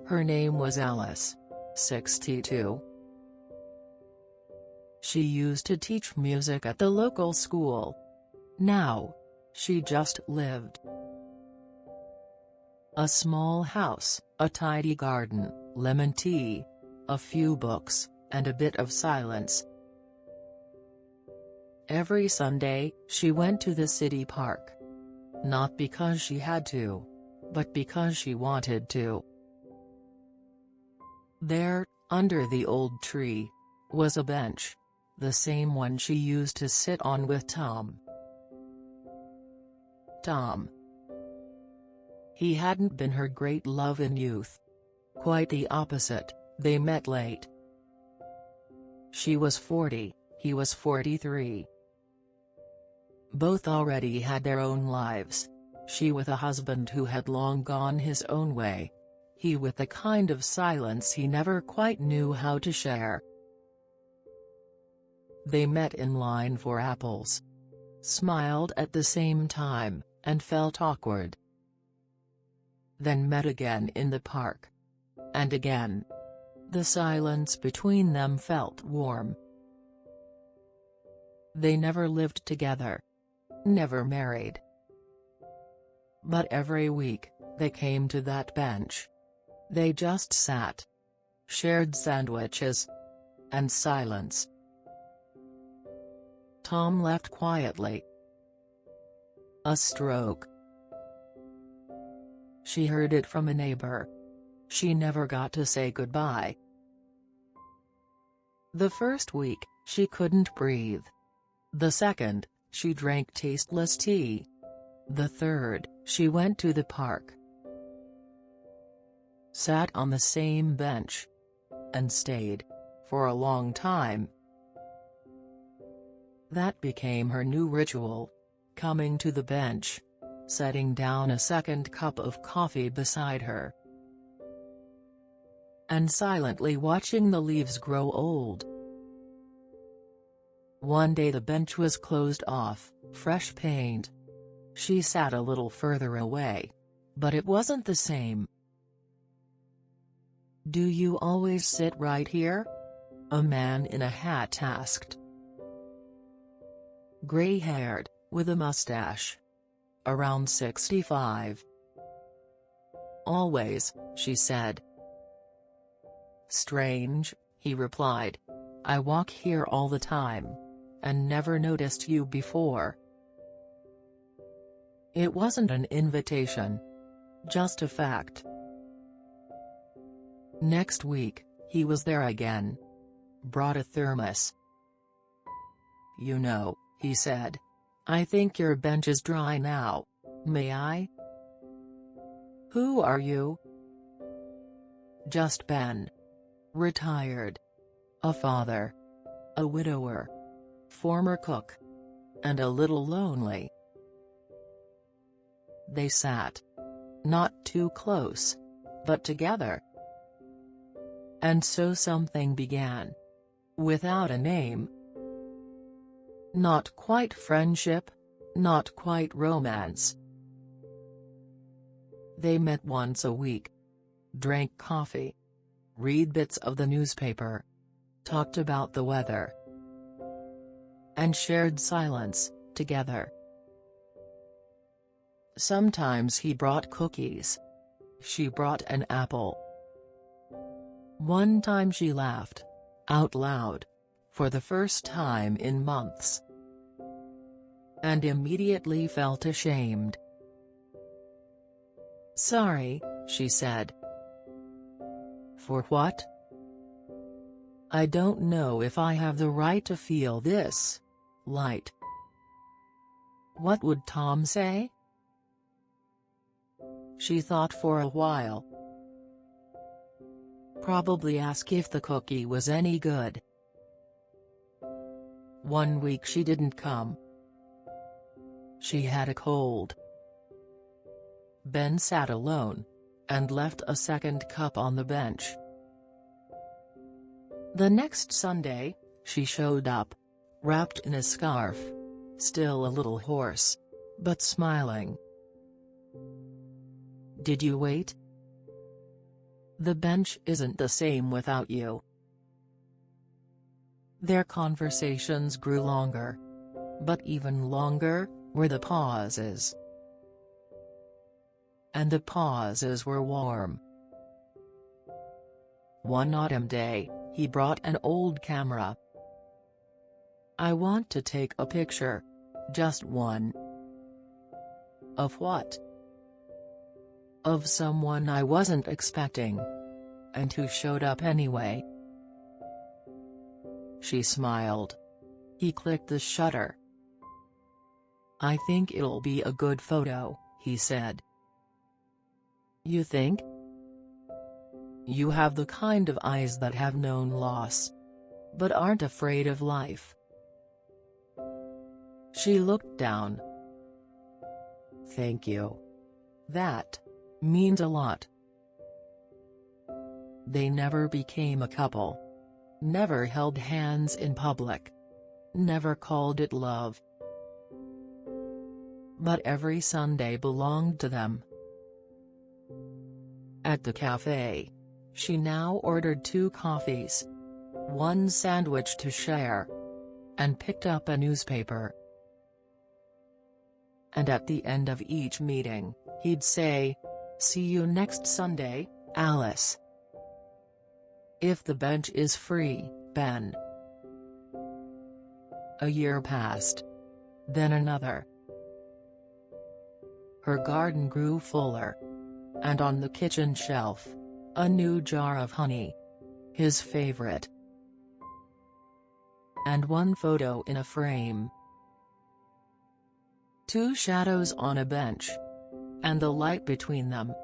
Her name was Alice, 62. She used to teach music at the local school. Now, she just lived. A small house, a tidy garden, lemon tea, a few books, and a bit of silence. Every Sunday, she went to the city park. Not because she had to, but because she wanted to. There, under the old tree, was a bench, the same one she used to sit on with Tom. Tom. He hadn't been her great love in youth. Quite the opposite, they met late. She was 40, he was 43. Both already had their own lives, she with a husband who had long gone his own way, he with the kind of silence he never quite knew how to share. They met in line for apples. Smiled at the same time, and felt awkward. Then met again in the park. And again. The silence between them felt warm. They never lived together. Never married. But every week, they came to that bench. They just sat. Shared sandwiches. And silence. Tom left quietly. A stroke. She heard it from a neighbor. She never got to say goodbye. The first week, she couldn't breathe. The second, she drank tasteless tea. The third, she went to the park. Sat on the same bench. And stayed. For a long time. That became her new ritual. Coming to the bench. Setting down a second cup of coffee beside her. And silently watching the leaves grow old. One day the bench was closed off, fresh paint. She sat a little further away. But it wasn't the same. "Do you always sit right here?" a man in a hat asked. Gray-haired, with a mustache. Around 65. "Always," she said. "Strange," he replied. "I walk here all the time. And never noticed you before." It wasn't an invitation. Just a fact. Next week, he was there again. Brought a thermos. "You know," he said. "I think your bench is dry now. May I?" "Who are you?" "Just Ben. Retired. A father. A widower. Former cook. And a little lonely." They sat. Not too close. But together. And so something began. Without a name. Not quite friendship. Not quite romance. They met once a week. Drank coffee. Read bits of the newspaper. Talked about the weather. And shared silence, together. Sometimes he brought cookies. She brought an apple. One time she laughed. Out loud. For the first time in months. And immediately felt ashamed. "Sorry," she said. "For what?" "I don't know if I have the right to feel this light." What would Tom say? She thought for a while. Probably ask if the cookie was any good. One week she didn't come. She had a cold. Ben sat alone. And left a second cup on the bench. The next Sunday, she showed up. Wrapped in a scarf. Still a little hoarse. But smiling. "Did you wait?" The bench isn't the same without you." Their conversations grew longer. But even longer were the pauses. And the pauses were warm. One autumn day, he brought an old camera. "I want to take a picture. Just one." "Of what?" "Of someone I wasn't expecting. And who showed up anyway." She smiled. He clicked the shutter. "I think it'll be a good photo," he said. "You think?" "You have the kind of eyes that have known loss. But aren't afraid of life." She looked down. "Thank you. That means a lot." They never became a couple. Never held hands in public. Never called it love. But every Sunday belonged to them. At the cafe, she now ordered 2 coffees, 1 sandwich to share, and picked up a newspaper. And at the end of each meeting, he'd say, "See you next Sunday, Alice." "If the bench is free, Ben." A year passed. Then another. Her garden grew fuller. And on the kitchen shelf, a new jar of honey. His favorite. And 1 photo in a frame. 2 shadows on a bench. And the light between them.